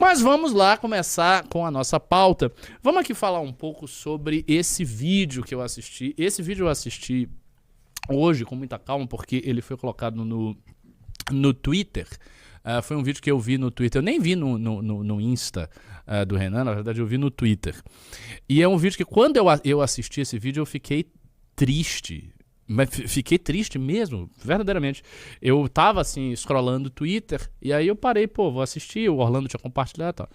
Mas vamos lá começar com a nossa pauta. Vamos aqui falar um pouco sobre esse vídeo que eu assisti. Esse vídeo eu assisti hoje com muita calma, porque ele foi colocado no Twitter. Foi um vídeo que eu vi no Twitter. Eu nem vi no Insta do Renan, na verdade eu vi no Twitter. E é um vídeo que quando eu assisti esse vídeo eu fiquei triste. Mas fiquei triste mesmo, verdadeiramente. Eu tava assim, scrollando o Twitter, e aí eu parei, vou assistir, o Orlando tinha compartilhado e tal.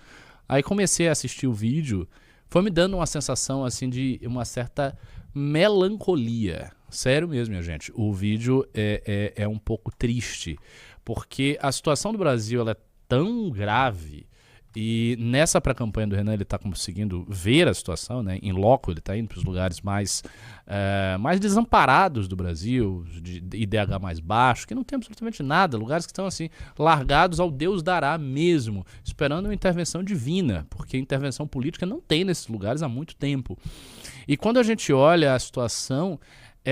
Aí comecei a assistir o vídeo, foi me dando uma sensação assim de uma certa melancolia. Sério mesmo, minha gente. O vídeo é um pouco triste, porque a situação do Brasil ela é tão grave. E nessa pré-campanha do Renan ele está conseguindo ver a situação, né? Em loco, ele está indo para os lugares mais desamparados do Brasil, de IDH mais baixo, que não tem absolutamente nada, lugares que estão assim, largados ao Deus dará mesmo, esperando uma intervenção divina, porque intervenção política não tem nesses lugares há muito tempo. E quando a gente olha a situação,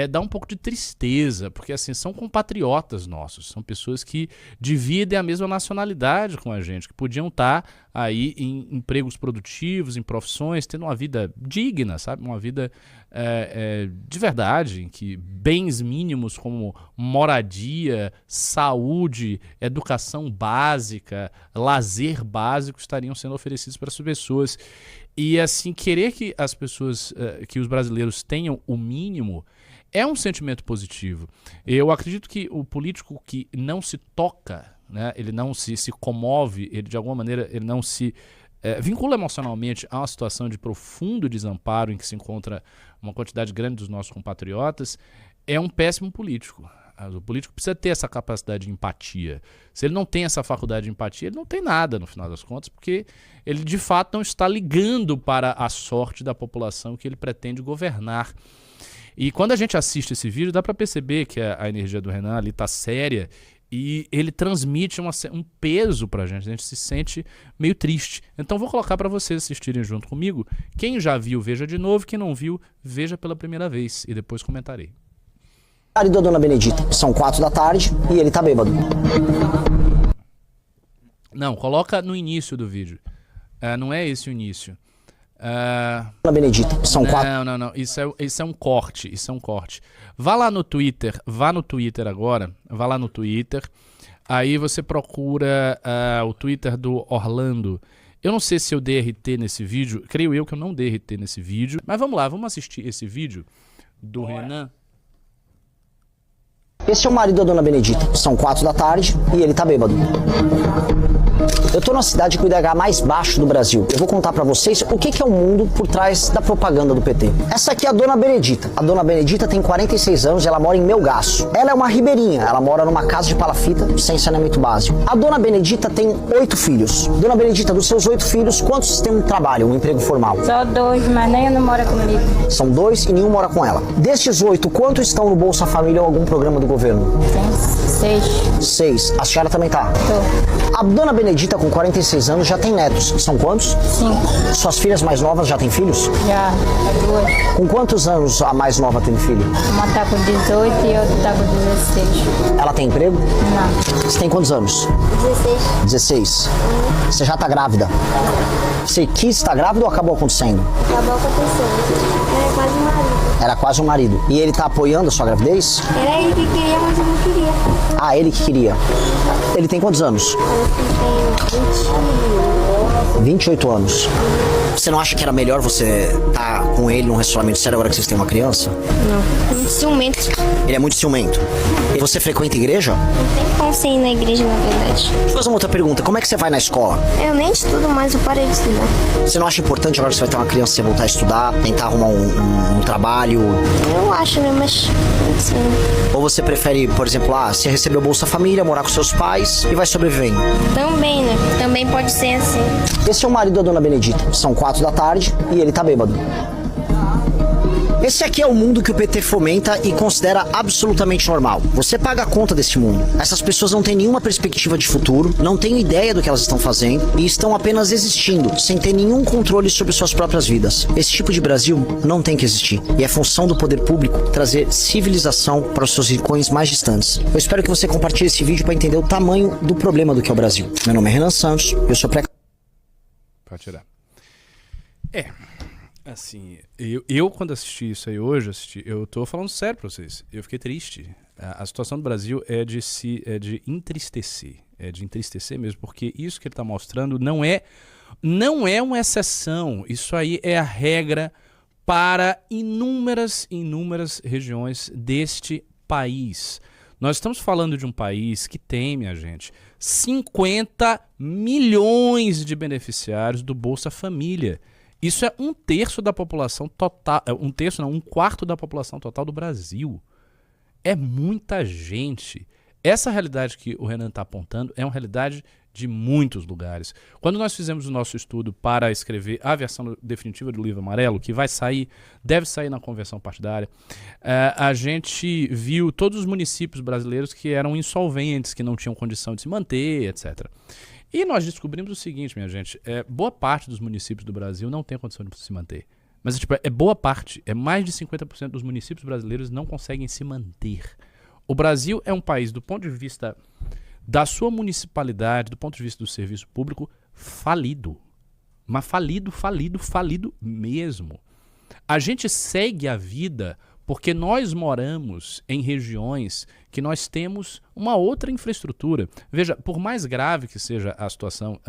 dá um pouco de tristeza, porque assim, são compatriotas nossos, são pessoas que dividem a mesma nacionalidade com a gente, que podiam estar aí em empregos produtivos, em profissões, tendo uma vida digna, sabe? Uma vida de verdade, em que bens mínimos como moradia, saúde, educação básica, lazer básico estariam sendo oferecidos para as pessoas. E assim, querer que as pessoas, que os brasileiros tenham o mínimo, é um sentimento positivo. Eu acredito que o político que não se toca, né, ele não se comove, ele de alguma maneira ele não se vincula emocionalmente a uma situação de profundo desamparo em que se encontra uma quantidade grande dos nossos compatriotas, é um péssimo político. O político precisa ter essa capacidade de empatia. Se ele não tem essa faculdade de empatia, ele não tem nada no final das contas, porque ele de fato não está ligando para a sorte da população que ele pretende governar. E quando a gente assiste esse vídeo, dá para perceber que a energia do Renan ali tá séria e ele transmite um peso pra gente. A gente se sente meio triste. Então vou colocar para vocês assistirem junto comigo. Quem já viu, veja de novo. Quem não viu, veja pela primeira vez e depois comentarei. E da Dona Benedita. São 4 da tarde e ele tá bêbado. Não, coloca no início do vídeo. Não é esse o início. Dona Benedita. São 4. Não. Isso é um corte. Isso é um corte. Vá lá no Twitter. Vá no Twitter agora. Vá lá no Twitter. Aí você procura o Twitter do Orlando. Eu não sei se eu dei RT nesse vídeo. Creio eu que eu não dei RT nesse vídeo. Mas vamos lá, vamos assistir esse vídeo do Renan. Esse é o marido da Dona Benedita. São 4 da tarde e ele tá bêbado. Eu tô na cidade com o IDH mais baixo do Brasil. Eu vou contar pra vocês o que é o mundo por trás da propaganda do PT. Essa aqui é a Dona Benedita. A Dona Benedita tem 46 anos e ela mora em Melgaço. Ela é uma ribeirinha. Ela mora numa casa de palafita sem saneamento básico. A Dona Benedita tem 8 filhos. Dona Benedita, dos seus 8 filhos, quantos têm um trabalho, um emprego formal? Só 2, mas nenhum não mora comigo. São 2 e nenhum mora com ela. Destes 8, quantos estão no Bolsa Família ou algum programa do governo? Tem 6. 6. A senhora também tá? Tô. A Dona Benedita, com 46 anos, já tem netos. São quantos? 5. Suas filhas mais novas já têm filhos? Já, 2. Com quantos anos a mais nova tem filho? Uma tá com 18 e outra tá com 16. Ela tem emprego? Não. Você tem quantos anos? 16. 16. Você já tá grávida? Você quis estar grávida ou acabou acontecendo? Acabou acontecendo. Era quase um marido. Era quase um marido. E ele tá apoiando a sua gravidez? Era ele que queria, mas eu não queria. Ah, ele que queria. Ele tem quantos anos? Eu tenho 28 anos. Você não acha que era melhor você estar com ele num relacionamento sério agora que vocês têm uma criança? Não. Muito ciumento. Ele é muito ciumento. E você frequenta igreja? Não tem como você ir na igreja, na verdade. Deixa eu fazer uma outra pergunta. Como é que você vai na escola? Eu nem estudo mais, eu parei de estudar. Você não acha importante agora que você vai ter uma criança, você voltar a estudar, tentar arrumar um trabalho? Eu acho, né? Mas assim, Ou você prefere, por exemplo, você recebeu Bolsa Família, morar com seus pais e vai sobrevivendo? também, né? Também pode ser assim. Esse é o marido da Dona Benedita. São 4 da tarde e ele tá bêbado. Esse aqui é o mundo que o PT fomenta e considera absolutamente normal. Você paga a conta desse mundo. Essas pessoas não têm nenhuma perspectiva de futuro, não têm ideia do que elas estão fazendo e estão apenas existindo, sem ter nenhum controle sobre suas próprias vidas. Esse tipo de Brasil não tem que existir. E é função do poder público trazer civilização para os seus rincões mais distantes. Eu espero que você compartilhe esse vídeo para entender o tamanho do problema do que é o Brasil. Meu nome é Renan Santos, eu sou pra tirar. Assim, eu quando assisti isso aí hoje, eu tô falando sério pra vocês, eu fiquei triste. A situação do Brasil é de entristecer mesmo, porque isso que ele tá mostrando não é uma exceção, isso aí é a regra para inúmeras regiões deste país. Nós estamos falando de um país que tem, minha gente, 50 milhões de beneficiários do Bolsa Família. Isso é 1/3 da população total, 1/4 da população total do Brasil. É muita gente. Essa realidade que o Renan está apontando é uma realidade de muitos lugares. Quando nós fizemos o nosso estudo para escrever a versão definitiva do Livro Amarelo, que deve sair na convenção partidária, a gente viu todos os municípios brasileiros que eram insolventes, que não tinham condição de se manter, etc. E nós descobrimos o seguinte, minha gente, boa parte dos municípios do Brasil não tem condição de se manter. Mas é boa parte, mais de 50% dos municípios brasileiros não conseguem se manter. O Brasil é um país, do ponto de vista da sua municipalidade, do ponto de vista do serviço público, falido. Mas falido mesmo. A gente segue a vida porque nós moramos em regiões que nós temos uma outra infraestrutura. Veja, por mais grave que seja a situação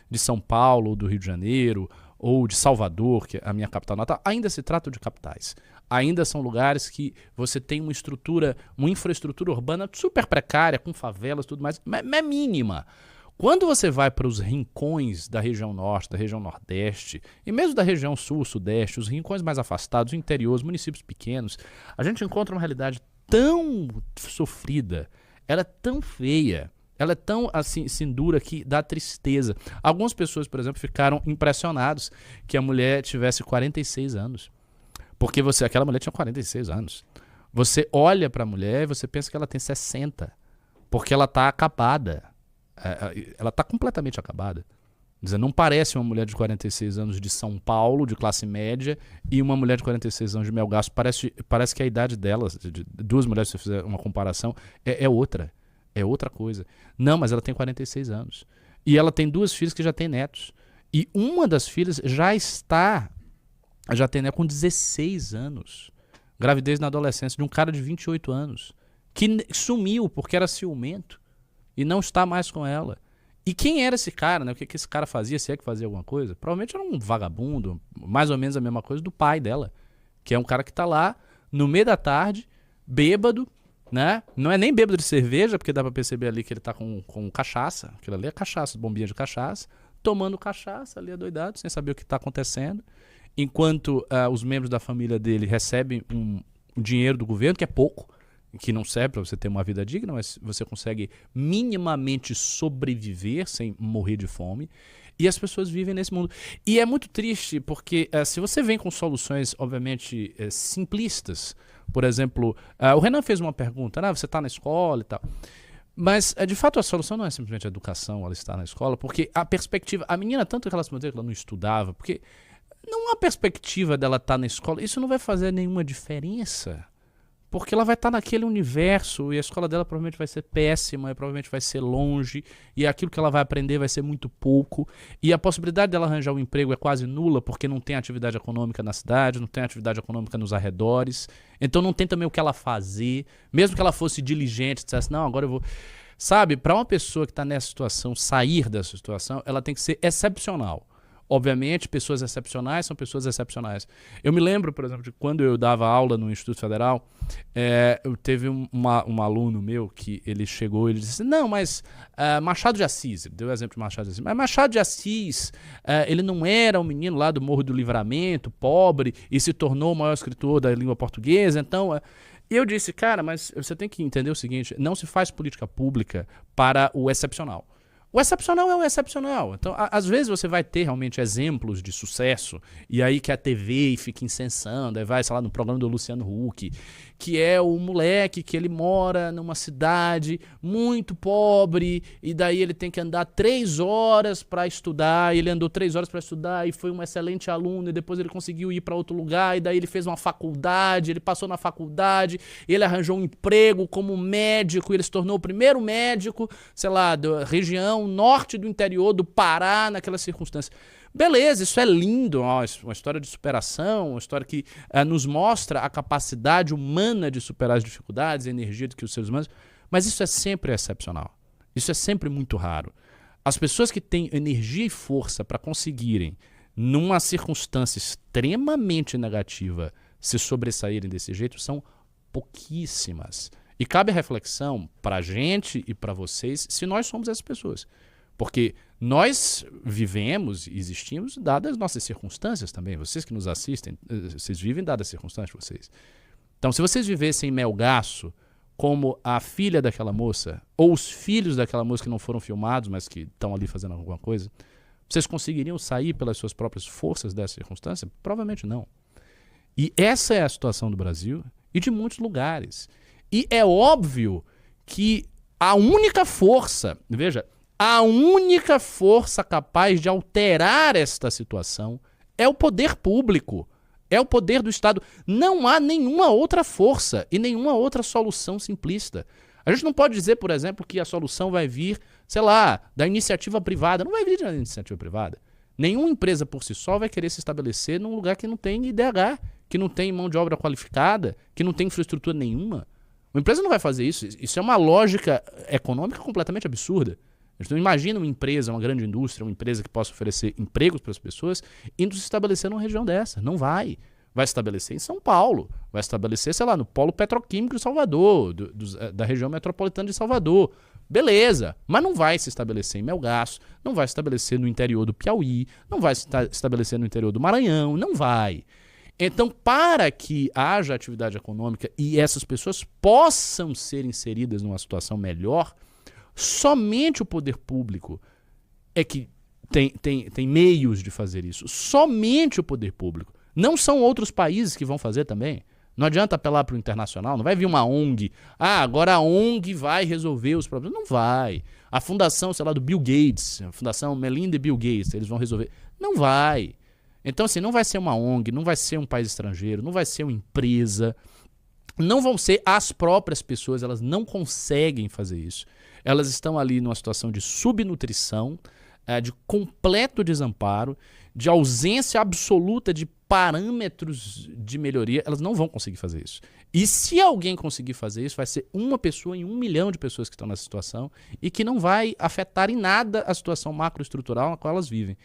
de São Paulo, ou do Rio de Janeiro, ou de Salvador, que é a minha capital natal, ainda se trata de capitais. Ainda são lugares que você tem uma infraestrutura urbana super precária, com favelas e tudo mais, mas é mínima. Quando você vai para os rincões da região norte, da região nordeste, e mesmo da região sul, sudeste, os rincões mais afastados, o interior, os municípios pequenos, a gente encontra uma realidade tão sofrida, ela é tão feia, ela é tão assim dura que dá tristeza. Algumas pessoas, por exemplo, ficaram impressionados que a mulher tivesse 46 anos. Porque aquela mulher tinha 46 anos. Você olha para a mulher e você pensa que ela tem 60. Porque ela está acabada. Ela está completamente acabada. Não parece uma mulher de 46 anos de São Paulo, de classe média, e uma mulher de 46 anos de Melgaço. Parece que a idade delas, de duas mulheres, se você fizer uma comparação, é outra. É outra coisa. Não, mas ela tem 46 anos. E ela tem duas filhas que já têm netos. E uma das filhas já tem neto com 16 anos. Gravidez na adolescência de um cara de 28 anos. Que sumiu porque era ciumento. E não está mais com ela. E quem era esse cara, né? O que esse cara fazia, se é que fazia alguma coisa? Provavelmente era um vagabundo, mais ou menos a mesma coisa do pai dela. Que é um cara que tá lá, no meio da tarde, bêbado, né? Não é nem bêbado de cerveja, porque dá pra perceber ali que ele tá com cachaça. Aquilo ali é cachaça, bombinha de cachaça. Tomando cachaça ali adoidado, sem saber o que tá acontecendo. Enquanto os membros da família dele recebem um dinheiro do governo, que é pouco, que não serve para você ter uma vida digna, mas você consegue minimamente sobreviver sem morrer de fome. E as pessoas vivem nesse mundo. E é muito triste, porque se você vem com soluções, obviamente, simplistas, por exemplo, o Renan fez uma pergunta, você está na escola e tal. Mas, de fato, a solução não é simplesmente a educação, ela estar na escola, porque a perspectiva, a menina, tanto que ela se manteve, que ela não estudava, porque não há perspectiva dela estar na escola, isso não vai fazer nenhuma diferença. Porque ela vai estar naquele universo e a escola dela provavelmente vai ser péssima, e provavelmente vai ser longe, e aquilo que ela vai aprender vai ser muito pouco, e a possibilidade dela arranjar um emprego é quase nula, porque não tem atividade econômica na cidade, não tem atividade econômica nos arredores, então não tem também o que ela fazer, mesmo que ela fosse diligente, dissesse, não, agora eu vou... Sabe, para uma pessoa que está nessa situação, sair dessa situação, ela tem que ser excepcional. Obviamente, pessoas excepcionais são pessoas excepcionais. Eu me lembro, por exemplo, de quando eu dava aula no Instituto Federal, eu teve um aluno meu que ele chegou e ele disse, não, mas Machado de Assis, ele deu o exemplo de Machado de Assis, mas Machado de Assis, ele não era um menino lá do Morro do Livramento, pobre, e se tornou o maior escritor da língua portuguesa, então... E eu disse, cara, mas você tem que entender o seguinte, não se faz política pública para o excepcional. O excepcional é o excepcional. Então, às vezes você vai ter realmente exemplos de sucesso, e aí que a TV fica incensando, aí vai, sei lá, no programa do Luciano Huck, que é o moleque que ele mora numa cidade muito pobre, e daí ele tem que andar 3 horas para estudar, e ele andou 3 horas para estudar, e foi um excelente aluno, e depois ele conseguiu ir para outro lugar, e daí ele fez uma faculdade, ele passou na faculdade, ele arranjou um emprego como médico, ele se tornou o primeiro médico, sei lá, da região norte do interior do Pará, naquela circunstância. Beleza, isso é lindo, uma história de superação, uma história que nos mostra a capacidade humana de superar as dificuldades, a energia que os seres humanos... Mas isso é sempre excepcional. Isso é sempre muito raro. As pessoas que têm energia e força para conseguirem, numa circunstância extremamente negativa, se sobressaírem desse jeito, são pouquíssimas. E cabe a reflexão para a gente e para vocês se nós somos essas pessoas. Porque nós vivemos e existimos dadas as nossas circunstâncias também. Vocês que nos assistem, vocês vivem dadas as circunstâncias de vocês. Então, se vocês vivessem em Melgaço, como a filha daquela moça, ou os filhos daquela moça que não foram filmados, mas que estão ali fazendo alguma coisa, vocês conseguiriam sair pelas suas próprias forças dessa circunstância? Provavelmente não. E essa é a situação do Brasil e de muitos lugares. E é óbvio que a única força, veja, a única força capaz de alterar esta situação é o poder público, é o poder do Estado. Não há nenhuma outra força e nenhuma outra solução simplista. A gente não pode dizer, por exemplo, que a solução vai vir, sei lá, da iniciativa privada. Não vai vir da iniciativa privada. Nenhuma empresa por si só vai querer se estabelecer num lugar que não tem IDH, que não tem mão de obra qualificada, que não tem infraestrutura nenhuma. Uma empresa não vai fazer isso. Isso é uma lógica econômica completamente absurda. Então imagina uma empresa, uma grande indústria, uma empresa que possa oferecer empregos para as pessoas, indo se estabelecer numa região dessa. Não vai. Vai se estabelecer em São Paulo, vai se estabelecer, sei lá, no polo petroquímico de Salvador, da região metropolitana de Salvador. Beleza, mas não vai se estabelecer em Melgaço, não vai se estabelecer no interior do Piauí, não vai se estabelecer no interior do Maranhão, não vai. Então, para que haja atividade econômica e essas pessoas possam ser inseridas numa situação melhor, somente o poder público é que tem meios de fazer isso. Somente o poder público. Não são outros países que vão fazer também. Não adianta apelar para o internacional, não vai vir uma ONG. Ah, agora a ONG vai resolver os problemas. Não vai. A fundação, sei lá, do Bill Gates, a fundação Melinda e Bill Gates, eles vão resolver. Não vai. Então, assim, não vai ser uma ONG, não vai ser um país estrangeiro, não vai ser uma empresa. Não vão ser as próprias pessoas, elas não conseguem fazer isso. Elas estão ali numa situação de subnutrição, de completo desamparo, de ausência absoluta de parâmetros de melhoria. Elas não vão conseguir fazer isso. E se alguém conseguir fazer isso, vai ser uma pessoa em 1 milhão de pessoas que estão nessa situação e que não vai afetar em nada a situação macroestrutural na qual elas vivem.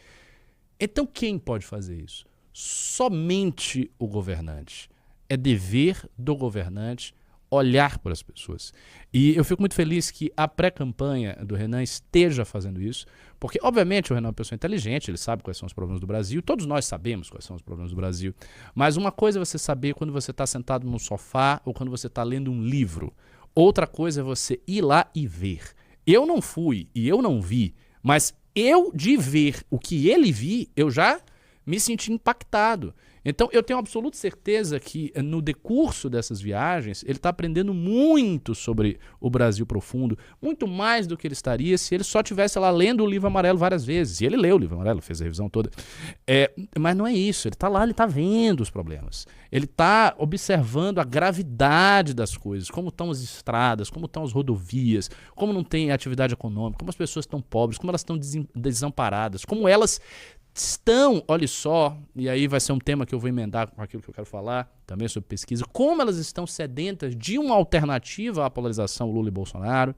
Então quem pode fazer isso? Somente o governante. É dever do governante olhar para as pessoas. E eu fico muito feliz que a pré-campanha do Renan esteja fazendo isso, porque, obviamente, o Renan é uma pessoa inteligente, ele sabe quais são os problemas do Brasil, todos nós sabemos quais são os problemas do Brasil, mas uma coisa é você saber quando você está sentado no sofá ou quando você está lendo um livro. Outra coisa é você ir lá e ver. Eu não fui e eu não vi, mas eu, de ver o que ele vi, eu já me senti impactado. Então, eu tenho absoluta certeza que no decurso dessas viagens, ele está aprendendo muito sobre o Brasil profundo, muito mais do que ele estaria se ele só estivesse lá lendo o livro amarelo várias vezes. E ele leu o livro amarelo, fez a revisão toda. Mas não é isso, ele está lá, ele está vendo os problemas. Ele está observando a gravidade das coisas, como estão as estradas, como estão as rodovias, como não tem atividade econômica, como as pessoas estão pobres, como elas estão desamparadas, como elas estão, olha só, e aí vai ser um tema que eu vou emendar com aquilo que eu quero falar também sobre pesquisa, como elas estão sedentas de uma alternativa à polarização Lula e Bolsonaro,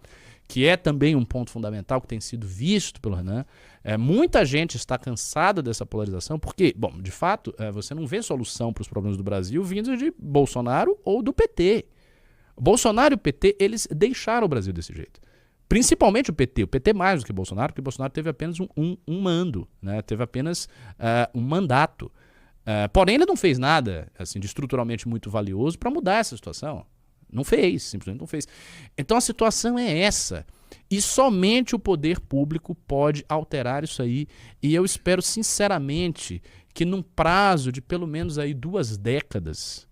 que é também um ponto fundamental que tem sido visto pelo Renan. Muita gente está cansada dessa polarização, porque, bom, de fato, você não vê solução para os problemas do Brasil vindos de Bolsonaro ou do PT. Bolsonaro e o PT, eles deixaram o Brasil desse jeito. Principalmente o PT mais do que Bolsonaro, porque Bolsonaro teve apenas um mando, né? Teve apenas um mandato. Porém, ele não fez nada assim, de estruturalmente muito valioso para mudar essa situação. Não fez, simplesmente não fez. Então a situação é essa. E somente o poder público pode alterar isso aí. E eu espero sinceramente que num prazo de pelo menos aí 2 décadas,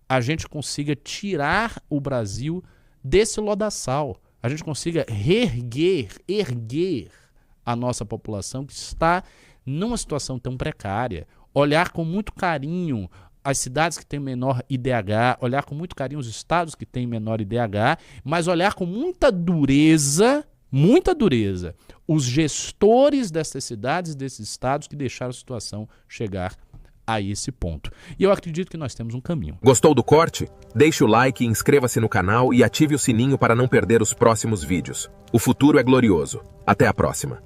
a gente consiga tirar o Brasil desse lodaçal. A gente consiga erguer a nossa população que está numa situação tão precária, olhar com muito carinho as cidades que têm menor IDH, olhar com muito carinho os estados que têm menor IDH, mas olhar com muita dureza muita dureza, os gestores dessas cidades, desses estados que deixaram a situação chegar a esse ponto. E eu acredito que nós temos um caminho. Gostou do corte? Deixe o like, inscreva-se no canal e ative o sininho para não perder os próximos vídeos. O futuro é glorioso. Até a próxima.